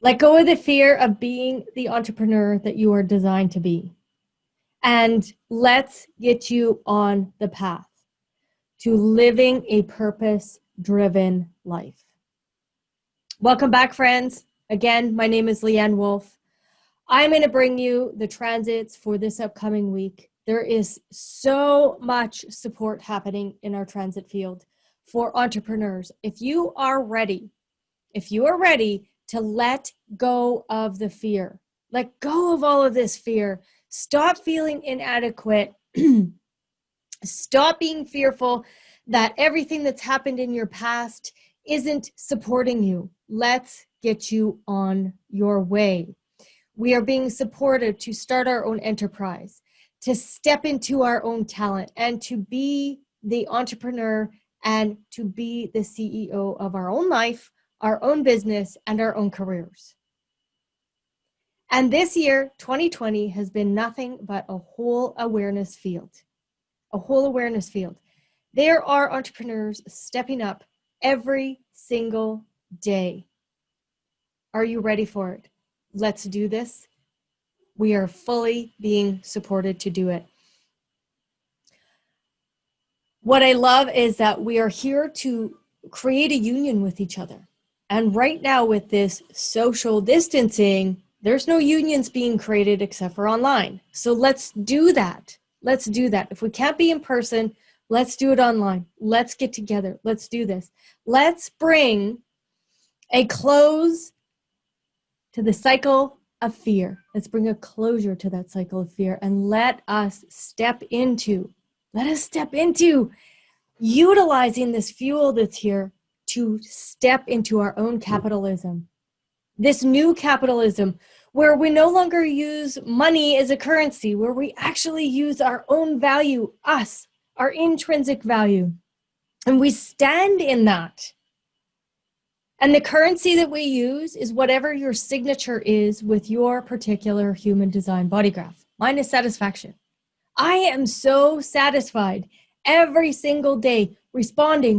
Let go of the fear of being the entrepreneur that you are designed to be. And let's get you on the path to living a purpose-driven life. Welcome back, friends. Again, my name is Leann Wolff. I'm going to bring you the transits for this upcoming week. There is so much support happening in our transit field for entrepreneurs. If you are ready to let go of the fear, let go of all of this fear, stop feeling inadequate, stop being fearful that everything that's happened in your past isn't supporting you. Let's get you on your way. We are being supported to start our own enterprise, to step into our own talent, and to be the entrepreneur and to be the CEO of our own life, our own business, and our own careers. And this year, 2020, has been nothing but a whole awareness field. A whole awareness field. There are entrepreneurs stepping up every single day. Are you ready for it? Let's do this. We are fully being supported to do it. What I love is that we are here to create a union with each other. And right now with this social distancing, there's no unions being created except for online. So let's do that. Let's do that. If we can't be in person, let's do it online. Let's get together. Let's do this. Let's bring a close to the cycle of fear. Let's bring a closure to that cycle of fear and let us step into utilizing this fuel that's here to step into our own capitalism. This new capitalism where we no longer use money as a currency, where we actually use our own value, us, our intrinsic value, and we stand in that. And the currency that we use is whatever your signature is with your particular human design body graph. Mine is satisfaction. I am so satisfied every single day, responding,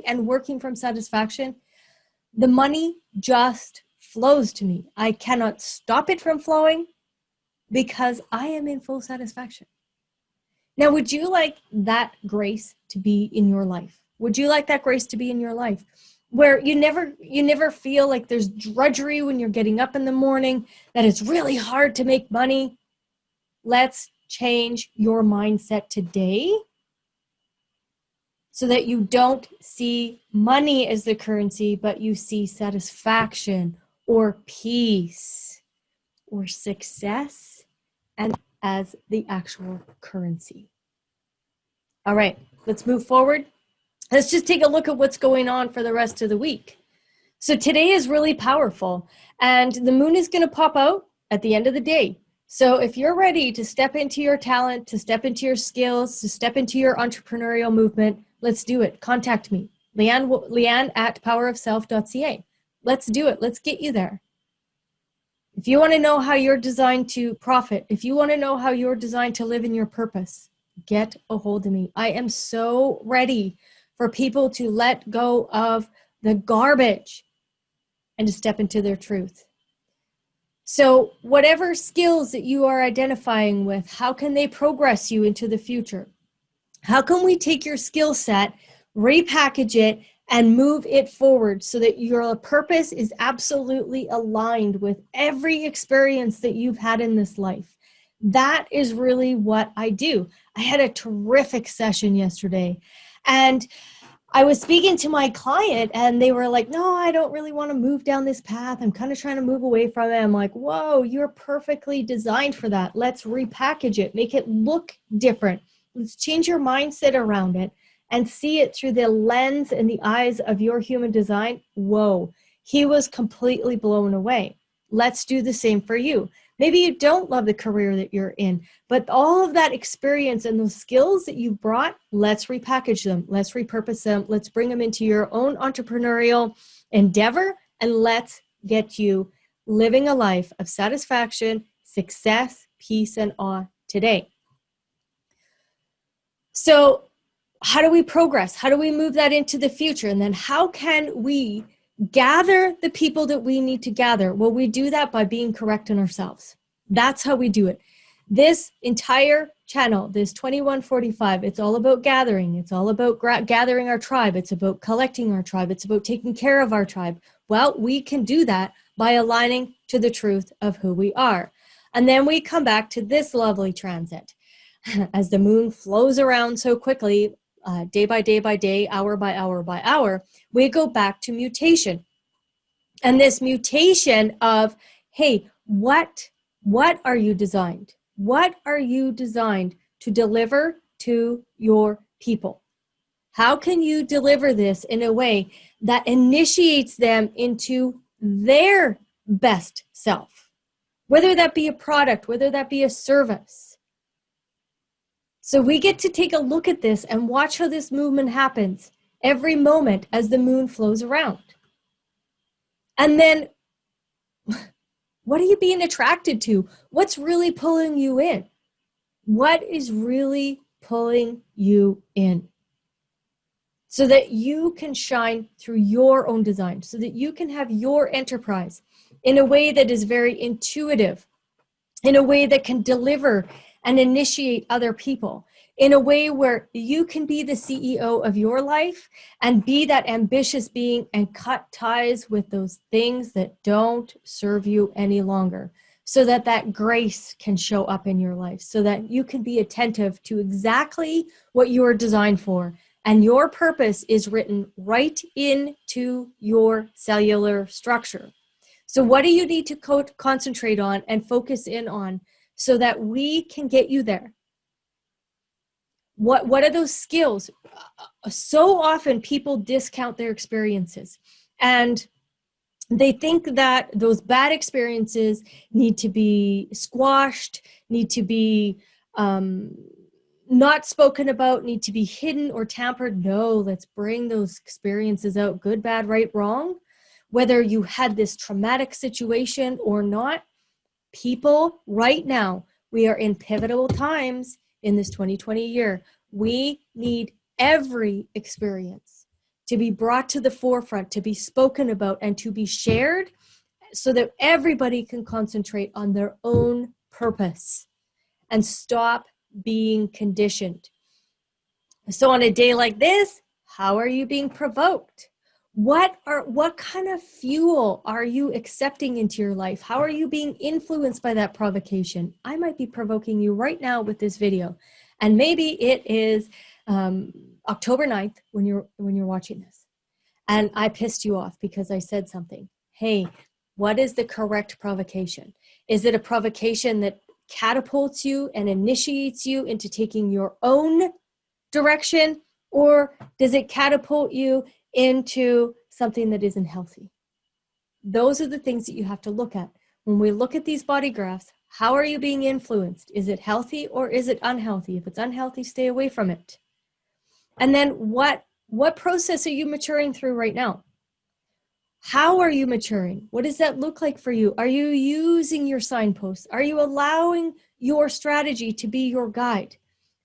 and working from satisfaction. The money just flows to me. I cannot stop it from flowing because I am in full satisfaction. Now, would you like that grace to be in your life? Would you like that grace to be in your life? Where you never feel like there's drudgery when you're getting up in the morning, that it's really hard to make money. Let's change your mindset today so that you don't see money as the currency, but you see satisfaction or peace or success and as the actual currency. All right, let's move forward. Let's just take a look at what's going on for the rest of the week. So today is really powerful, and the moon is going to pop out at the end of the day. So if you're ready to step into your talent, to step into your skills, to step into your entrepreneurial movement, let's do it. Contact me, Leann at powerofself.ca. Let's do it. Let's get you there. If you want to know how you're designed to profit, if you want to know how you're designed to live in your purpose, get a hold of me. I am so ready for people to let go of the garbage and to step into their truth. So whatever skills that you are identifying with, how can they progress you into the future? How can we take your skill set, repackage it, and move it forward so that your purpose is absolutely aligned with every experience that you've had in this life? That is really what I do. I had a terrific session yesterday, and I was speaking to my client and they were like, no, I don't really want to move down this path. I'm kind of trying to move away from it. I'm like, whoa, you're perfectly designed for that. Let's repackage it, make it look different. Let's change your mindset around it and see it through the lens and the eyes of your human design. Whoa, he was completely blown away. Let's do the same for you. Maybe you don't love the career that you're in, but all of that experience and those skills that you've brought, let's repackage them. Let's repurpose them. Let's bring them into your own entrepreneurial endeavor, and let's get you living a life of satisfaction, success, peace, and awe today. So how do we progress? How do we move that into the future? And then how can we gather the people that we need to gather. Well, we do that by being correct in ourselves. That's how we do it. This entire channel, this 2145, it's all about gathering. It's all about gathering our tribe. It's about collecting our tribe. It's about taking care of our tribe. Well, we can do that by aligning to the truth of who we are. And then we come back to this lovely transit. As the moon flows around so quickly, day by day by day, hour by hour by hour, we go back to mutation. And this mutation of, hey, what are you designed? What are you designed to deliver to your people? How can you deliver this in a way that initiates them into their best self? Whether that be a product, whether that be a service. So we get to take a look at this and watch how this movement happens every moment as the moon flows around. And then, what are you being attracted to? What's really pulling you in? What is really pulling you in? So that you can shine through your own design, so that you can have your enterprise in a way that is very intuitive, in a way that can deliver and initiate other people, in a way where you can be the CEO of your life and be that ambitious being and cut ties with those things that don't serve you any longer, so that that grace can show up in your life, so that you can be attentive to exactly what you are designed for. And your purpose is written right into your cellular structure. So what do you need to concentrate on and focus in on so that we can get you there? What are those skills? So often people discount their experiences, and they think that those bad experiences need to be squashed, need to be not spoken about, need to be hidden or tampered. No, let's bring those experiences out, good, bad, right, wrong. Whether you had this traumatic situation or not, people right now, we are in pivotal times in this 2020 year. We need every experience to be brought to the forefront, to be spoken about, and to be shared so that everybody can concentrate on their own purpose and stop being conditioned. So on a day like this, how are you being provoked? What kind of fuel are you accepting into your life? How are you being influenced by that provocation? I might be provoking you right now with this video. And maybe it is October 9th when you're watching this. And I pissed you off because I said something. Hey, what is the correct provocation? Is it a provocation that catapults you and initiates you into taking your own direction, or does it catapult you into something that isn't healthy? Those are the things that you have to look at. When we look at these body graphs, how are you being influenced? Is it healthy or is it unhealthy? If it's unhealthy, stay away from it. And then what process are you maturing through right now? How are you maturing? What does that look like for you? Are you using your signposts? Are you allowing your strategy to be your guide?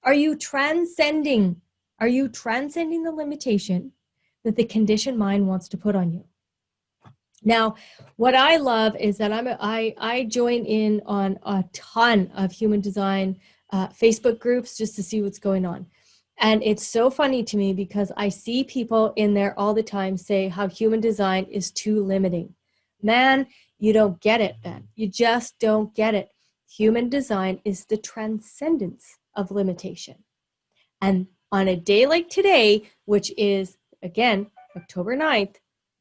Are you transcending the limitation that the conditioned mind wants to put on you? Now, what I love is that I join in on a ton of human design Facebook groups just to see what's going on. And it's so funny to me because I see people in there all the time say how human design is too limiting. Man, you don't get it, Ben. You just don't get it. Human design is the transcendence of limitation. And on a day like today, which is, again, October 9th,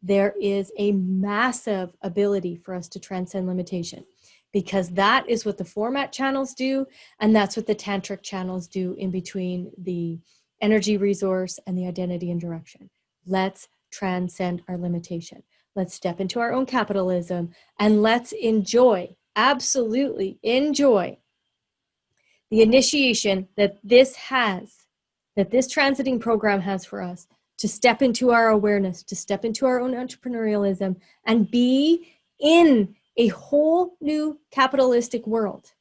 there is a massive ability for us to transcend limitation, because that is what the format channels do, and that's what the tantric channels do in between the energy resource and the identity and direction. Let's transcend our limitation. Let's step into our own capitalism, and let's enjoy, absolutely enjoy, the initiation that this transiting program has for us, to step into our awareness, to step into our own entrepreneurialism, and be in a whole new capitalistic world,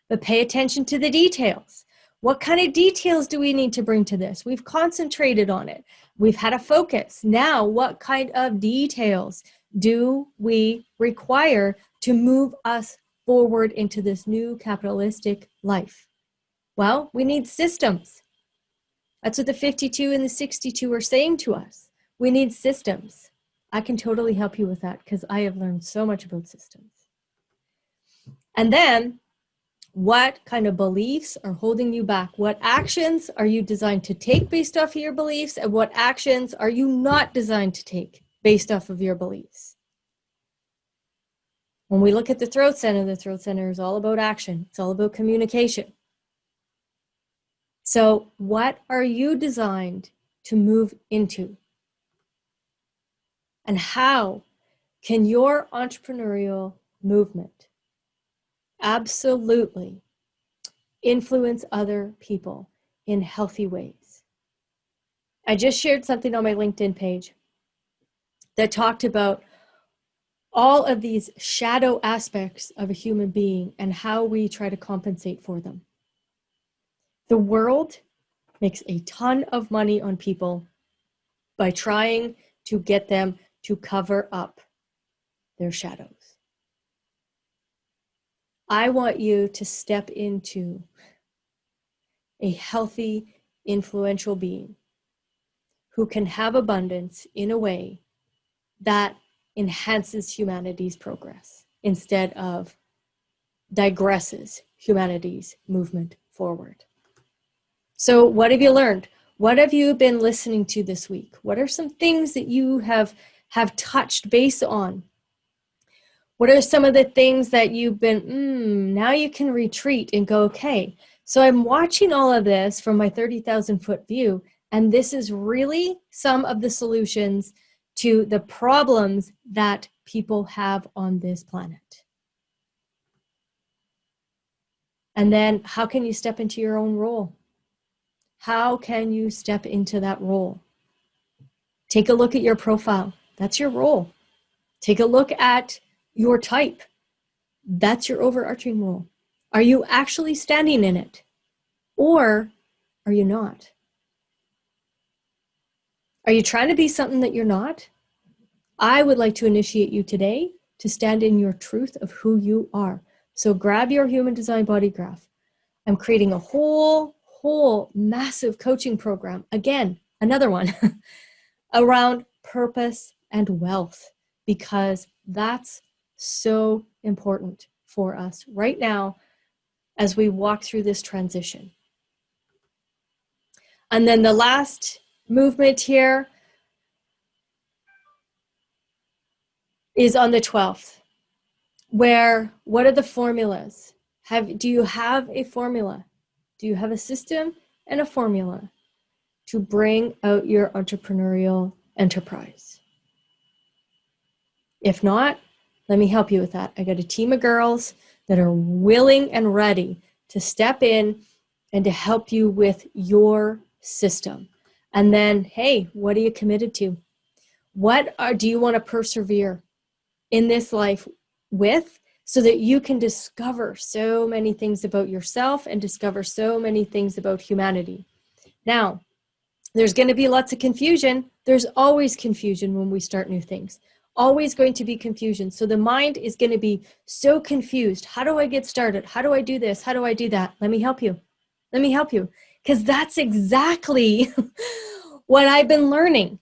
But pay attention to the details. What kind of details do we need to bring to this? We've concentrated on it. We've had a focus. Now, what kind of details do we require to move us forward into this new capitalistic life? Well, we need systems. That's what the 52 and the 62 are saying to us. We need systems. I can totally help you with that because I have learned so much about systems. And then, what kind of beliefs are holding you back? What actions are you designed to take based off of your beliefs? And what actions are you not designed to take based off of your beliefs? When we look at the throat center is all about action. It's all about communication. So what are you designed to move into? And how can your entrepreneurial movement absolutely influence other people in healthy ways? I just shared something on my LinkedIn page that talked about all of these shadow aspects of a human being and how we try to compensate for them. The world makes a ton of money on people by trying to get them to cover up their shadows. I want you to step into a healthy, influential being who can have abundance in a way that enhances humanity's progress instead of digresses humanity's movement forward. So what have you learned? What have you been listening to this week? What are some things that you have touched base on? What are some of the things that you've been, now you can retreat and go, okay, so I'm watching all of this from my 30,000 foot view, and this is really some of the solutions to the problems that people have on this planet. And then how can you step into your own role? How can you step into that role? Take a look at your profile. That's your role. Take a look at your type. That's your overarching role. Are you actually standing in it? Or are you not? Are you trying to be something that you're not? I would like to initiate you today to stand in your truth of who you are. So grab your human design body graph. I'm creating a whole massive coaching program. Again, another one around purpose and wealth, because that's so important for us right now as we walk through this transition. And then the last movement here is on the 12th, where what are the formulas? Do you have a formula? Do you have a system and a formula to bring out your entrepreneurial enterprise? If not, let me help you with that. I got a team of girls that are willing and ready to step in and to help you with your system. And then, hey, what are you committed to? Do you want to persevere in this life with, so that you can discover so many things about yourself and discover so many things about humanity? Now, there's going to be lots of confusion. There's always confusion when we start new things. Always going to be confusion. So the mind is going to be so confused. How do I get started? How do I do this? How do I do that? Let me help you. Let me help you. Because that's exactly what I've been learning.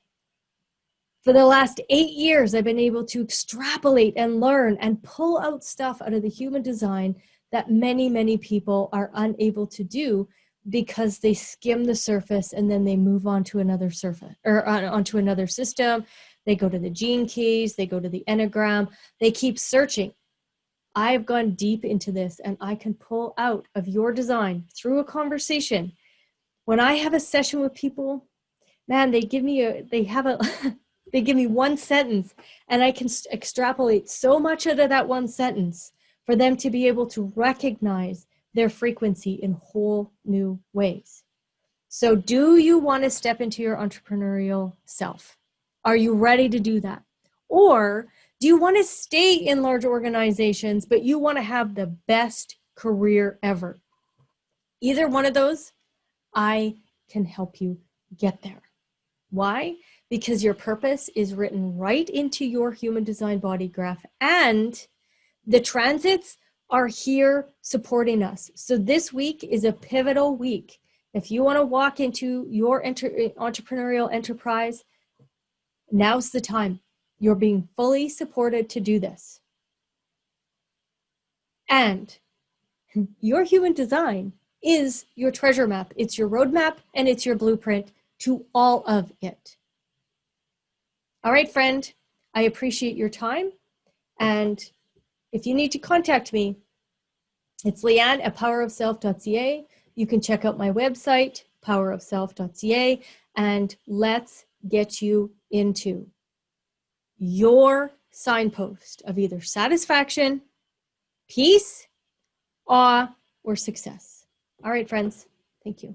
For the last 8 years, I've been able to extrapolate and learn and pull out stuff out of the human design that many, many people are unable to do because they skim the surface and then they move on to another surface or onto another system. They go to the gene keys, they go to the Enneagram, they keep searching. I've gone deep into this and I can pull out of your design through a conversation. When I have a session with people, man, they give me one sentence and I can extrapolate so much out of that one sentence for them to be able to recognize their frequency in whole new ways. So do you want to step into your entrepreneurial self? Are you ready to do that? Or do you want to stay in large organizations, but you want to have the best career ever? Either one of those, I can help you get there. Why? Because your purpose is written right into your human design body graph, and the transits are here supporting us. So this week is a pivotal week. If you want to walk into your entrepreneurial enterprise, now's the time. You're being fully supported to do this. And your human design is your treasure map. It's your roadmap and it's your blueprint to all of it. All right, friend, I appreciate your time. And if you need to contact me, it's Leann at powerofself.ca. You can check out my website, powerofself.ca, and let's get you into your signpost of either satisfaction, peace, awe, or success. All right, friends. Thank you.